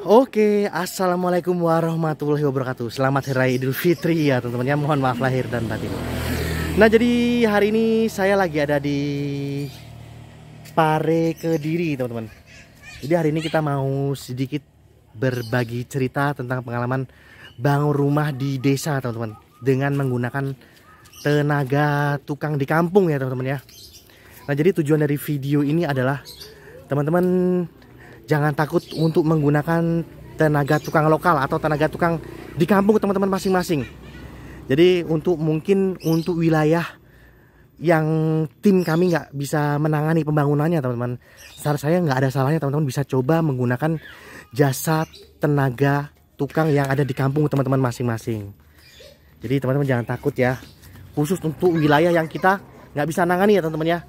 Oke, assalamualaikum warahmatullahi wabarakatuh. Selamat Hari Raya Idul Fitri ya teman-teman ya. Mohon maaf lahir dan batin. Nah, jadi hari ini saya lagi ada di Pare Kediri teman-teman. Jadi hari ini kita mau sedikit berbagi cerita tentang pengalaman bangun rumah di desa teman-teman, dengan menggunakan tenaga tukang di kampung ya teman-teman ya. Nah, jadi tujuan dari video ini adalah teman-teman jangan takut untuk menggunakan tenaga tukang lokal atau tenaga tukang di kampung teman-teman masing-masing. Jadi mungkin untuk wilayah yang tim kami nggak bisa menangani pembangunannya teman-teman, saran saya nggak ada salahnya teman-teman bisa coba menggunakan jasa tenaga tukang yang ada di kampung teman-teman masing-masing. Jadi teman-teman jangan takut ya, khusus untuk wilayah yang kita nggak bisa nangani ya teman-teman ya.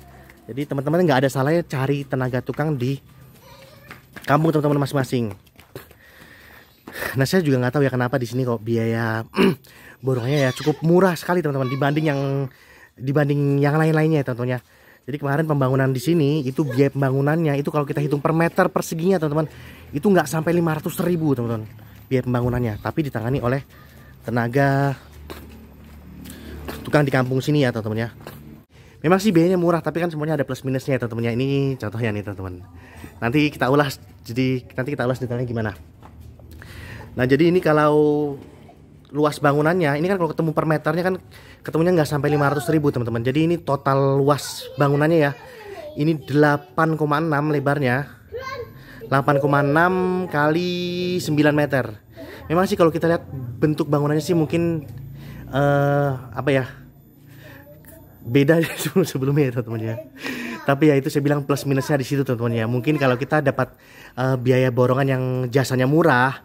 Jadi teman-teman nggak ada salahnya cari tenaga tukang di kampung teman-teman masing-masing. Nah, saya juga nggak tahu ya kenapa di sini kok biaya borongannya ya cukup murah sekali teman-teman dibanding yang lain-lainnya ya teman-teman ya. Jadi kemarin pembangunan di sini itu biaya pembangunannya itu kalau kita hitung per meter perseginya teman-teman itu nggak sampai 500.000 teman-teman biaya pembangunannya, tapi ditangani oleh tenaga tukang di kampung sini ya teman-teman ya. Memang sih biayanya murah, tapi kan semuanya ada plus minusnya ya teman-teman ya. Ini contohnya nih teman-teman. Nanti kita ulas detailnya gimana. Nah, jadi ini kalau luas bangunannya, ini kan kalau ketemu per meternya kan ketemunya nggak sampai 500.000 teman-teman. Jadi ini total luas bangunannya ya. Ini 8,6 lebarnya. 8,6 kali 9 meter. Memang sih kalau kita lihat bentuk bangunannya sih mungkin apa ya? Beda sebelumnya ya teman-teman ya. Tapi ya itu saya bilang plus minusnya di situ teman-teman ya. Mungkin kalau kita dapat biaya borongan yang jasanya murah,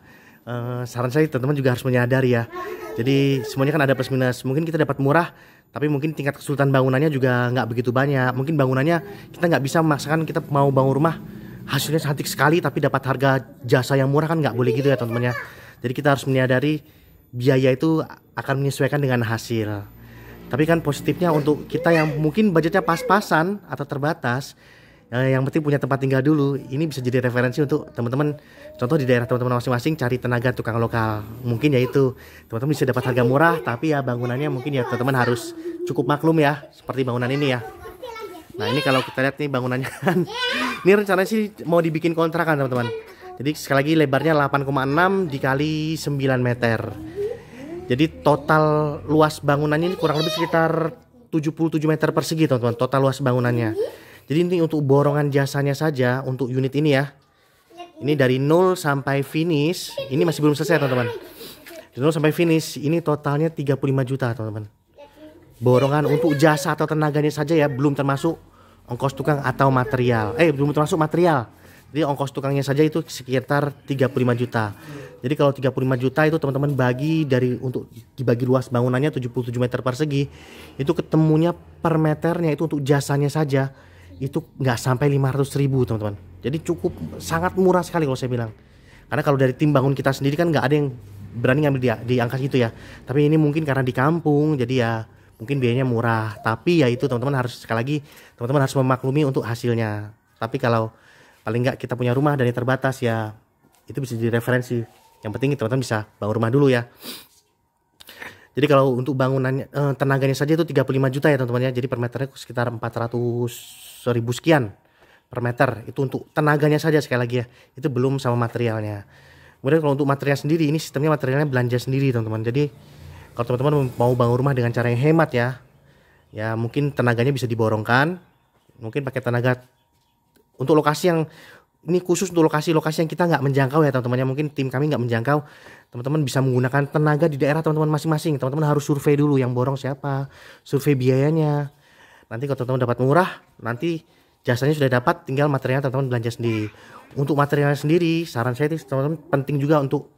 saran saya teman-teman juga harus menyadari ya. Jadi semuanya kan ada plus minus. Mungkin kita dapat murah, tapi mungkin tingkat kesulitan bangunannya juga nggak begitu banyak. Mungkin bangunannya kita nggak bisa memaksakan kita mau bangun rumah hasilnya cantik sekali, tapi dapat harga jasa yang murah kan nggak boleh gitu ya teman-teman ya. Jadi kita harus menyadari biaya itu akan menyesuaikan dengan hasil. Tapi kan positifnya untuk kita yang mungkin budgetnya pas-pasan atau terbatas, yang penting punya tempat tinggal dulu. Ini bisa jadi referensi untuk teman-teman. Contoh di daerah teman-teman masing-masing cari tenaga tukang lokal. Mungkin ya itu teman-teman bisa dapat harga murah, tapi ya bangunannya mungkin ya teman-teman harus cukup maklum ya. Seperti bangunan ini ya. Nah, ini kalau kita lihat nih bangunannya kan. Ini rencananya sih mau dibikin kontrakan teman-teman. Jadi sekali lagi lebarnya 8,6 dikali 9 meter. Jadi total luas bangunannya ini kurang lebih sekitar 77 meter persegi teman-teman, total luas bangunannya. Jadi ini untuk borongan jasanya saja untuk unit ini ya. Ini dari 0 sampai finish, ini masih belum selesai teman-teman. Dari 0 sampai finish ini totalnya 35 juta teman-teman. Borongan untuk jasa atau tenaganya saja ya, belum termasuk ongkos tukang atau material. Belum termasuk material. Jadi ongkos tukangnya saja itu sekitar 35 juta. Jadi kalau 35 juta itu teman-teman untuk dibagi luas bangunannya 77 meter persegi, itu ketemunya per meternya itu untuk jasanya saja itu nggak sampai 500.000 teman-teman. Jadi cukup sangat murah sekali kalau saya bilang. Karena kalau dari tim bangun kita sendiri kan nggak ada yang berani ngambil di angka itu ya. Tapi ini mungkin karena di kampung jadi ya mungkin biayanya murah. Tapi ya itu teman-teman harus sekali lagi teman-teman harus memaklumi untuk hasilnya. Tapi kalau paling nggak kita punya rumah dan terbatas ya itu bisa jadi referensi. Yang penting teman-teman bisa bangun rumah dulu ya. Jadi kalau untuk bangunannya tenaganya saja itu 35 juta ya teman-teman ya. Jadi per meternya sekitar 400.000 sekian per meter. Itu untuk tenaganya saja sekali lagi ya. Itu belum sama materialnya. Kemudian kalau untuk material sendiri ini sistemnya materialnya belanja sendiri teman-teman. Jadi kalau teman-teman mau bangun rumah dengan cara yang hemat ya, ya mungkin tenaganya bisa diborongkan. Mungkin pakai tenaga untuk lokasi yang ini khusus untuk lokasi-lokasi yang kita nggak menjangkau ya teman-teman ya. Mungkin tim kami nggak menjangkau, teman-teman bisa menggunakan tenaga di daerah teman-teman masing-masing. Teman-teman harus survei dulu yang borong siapa, survei biayanya. Nanti kalau teman-teman dapat murah, nanti jasanya sudah dapat, tinggal materialnya teman-teman belanja sendiri. Untuk materialnya sendiri, saran saya itu teman-teman penting juga untuk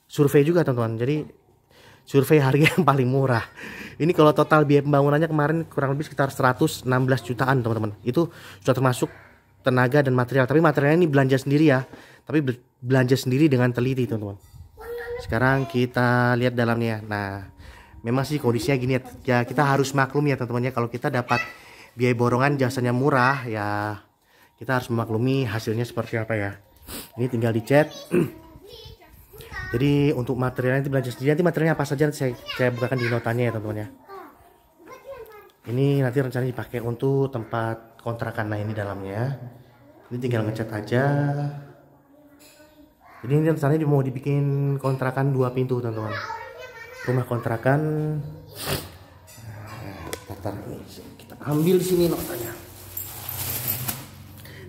survei juga teman-teman. Jadi survei harga yang paling murah. Ini kalau total biaya pembangunannya kemarin kurang lebih sekitar 116 jutaan teman-teman. Itu sudah termasuk tenaga dan material, tapi materialnya ini belanja sendiri ya, tapi belanja sendiri dengan teliti teman-teman. Sekarang kita lihat dalamnya. Nah, memang sih kondisinya gini ya, kita harus maklum ya teman-teman ya, kalau kita dapat biaya borongan jasanya murah ya kita harus memaklumi hasilnya seperti apa ya. Ini tinggal dicat. Jadi untuk materialnya nanti belanja sendiri. Nanti materialnya apa saja saya bukakan di notanya ya teman-teman ya. Ini nanti rencananya dipakai untuk tempat kontrakan. Nah ini dalamnya. Ini tinggal ngecat aja. Jadi ini rencananya mau dibikin kontrakan 2 pintu teman-teman. Rumah kontrakan. Nah, kita ambil di sini notanya.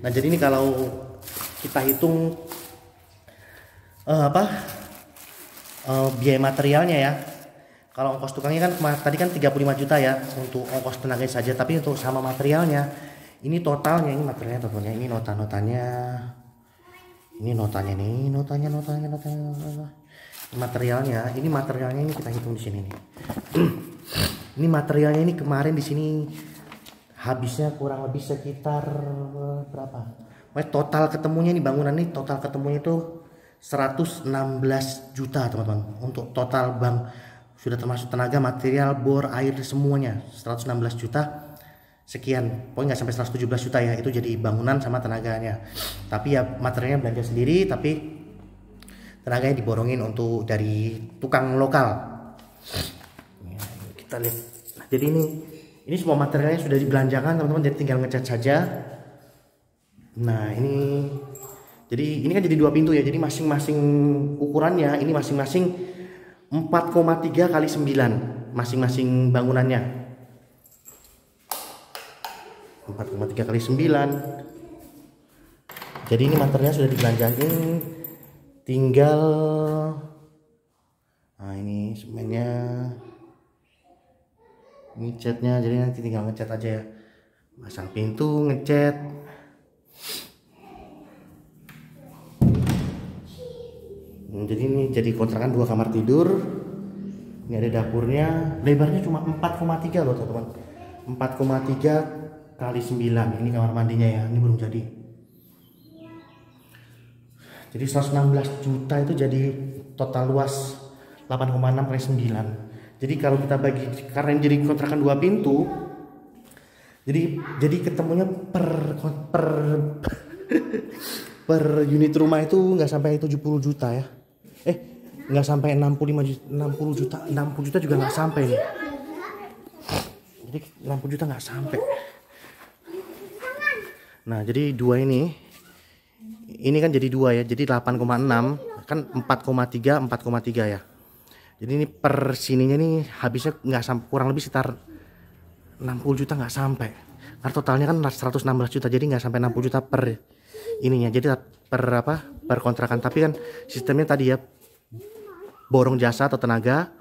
Nah jadi ini kalau kita hitung biaya materialnya ya. Kalau ongkos tukangnya kan tadi kan 35 juta ya untuk ongkos tenaganya saja, tapi untuk sama materialnya ini totalnya, ini materialnya tentunya, ini notanya. Ini notanya nih, notanya. Materialnya ini kita hitung di sini nih. Ini materialnya ini kemarin di sini habisnya kurang lebih sekitar berapa? Total ketemunya nih bangunan ini total ketemunya itu 116 juta teman-teman. Untuk total bank sudah termasuk tenaga, material, bor, air semuanya 116 juta sekian. Pokoknya nggak sampai 117 juta ya, itu jadi bangunan sama tenaganya. Tapi ya materialnya belanja sendiri, tapi tenaganya diborongin untuk dari tukang lokal. Ya, kita lihat. Nah, jadi ini semua materialnya sudah dibelanjakan teman-teman, jadi tinggal ngecat saja. Nah ini jadi ini kan jadi 2 pintu ya, jadi masing-masing ukurannya ini masing-masing 4,3 kali 9 masing-masing bangunannya. 4,3 kali 9. Jadi ini materialnya sudah dibelanjain, tinggal nah ini semennya, ini catnya, jadi nanti tinggal ngecat aja ya, masang pintu, ngecat. Jadi ini jadi kontrakan 2 kamar tidur. Ini ada dapurnya, lebarnya cuma 4,3 loh teman-teman. 4,3 kali 9. Ini kamar mandinya ya, ini belum jadi. Jadi 116 juta itu jadi total luas 8,6 kali 9. Jadi kalau kita bagi, karena ini jadi kontrakan 2 pintu, jadi ketemunya per unit rumah itu nggak sampai 70 juta ya. Nggak sampai 60 juta juga nggak sampai nih. Jadi 60 juta nggak sampai. Nah jadi 2 ini kan jadi 2 ya, jadi 8,6 kan 4,3 ya. Jadi ini per sininya nih habisnya nggak sampai, kurang lebih sekitar 60 juta nggak sampai. Karena totalnya kan 116 juta, jadi nggak sampai 60 juta per ininya. Jadi per kontrakan. Tapi kan sistemnya tadi ya, borong jasa atau tenaga,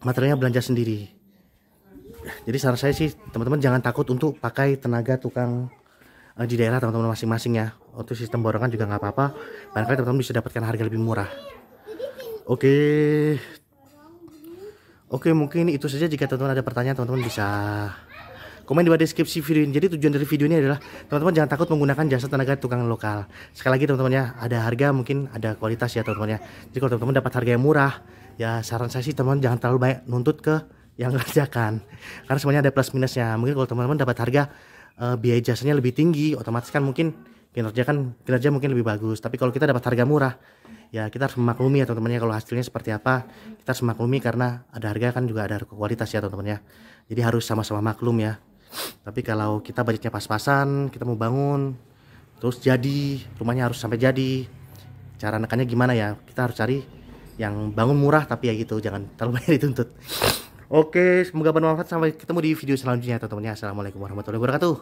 materialnya belanja sendiri. Jadi saran saya sih teman-teman jangan takut untuk pakai tenaga tukang di daerah teman-teman masing-masing ya. Untuk sistem borongan juga nggak apa-apa, barangkali teman-teman bisa dapatkan harga lebih murah. Oke, mungkin itu saja. Jika teman-teman ada pertanyaan, teman-teman bisa komen di bawah deskripsi video ini. Jadi tujuan dari video ini adalah teman-teman jangan takut menggunakan jasa tenaga tukang lokal. Sekali lagi teman-teman ya, ada harga mungkin ada kualitas ya teman-teman ya. Jadi kalau teman-teman dapat harga yang murah, ya saran saya sih teman-teman jangan terlalu banyak nuntut ke yang ngerjakan. Karena semuanya ada plus minusnya. Mungkin kalau teman-teman dapat harga biaya jasanya lebih tinggi, otomatis kan mungkin kinerja mungkin lebih bagus. Tapi kalau kita dapat harga murah, ya kita harus memaklumi ya teman-teman ya, kalau hasilnya seperti apa kita harus memaklumi, karena ada harga kan juga ada kualitas ya teman-teman ya. Jadi harus sama-sama maklum ya. Tapi kalau kita budgetnya pas-pasan, kita mau bangun terus jadi, rumahnya harus sampai jadi, cara nekannya gimana ya, kita harus cari yang bangun murah tapi ya gitu, jangan terlalu banyak dituntut. Oke, semoga bermanfaat, sampai ketemu di video selanjutnya teman-teman ya. Assalamualaikum warahmatullahi wabarakatuh.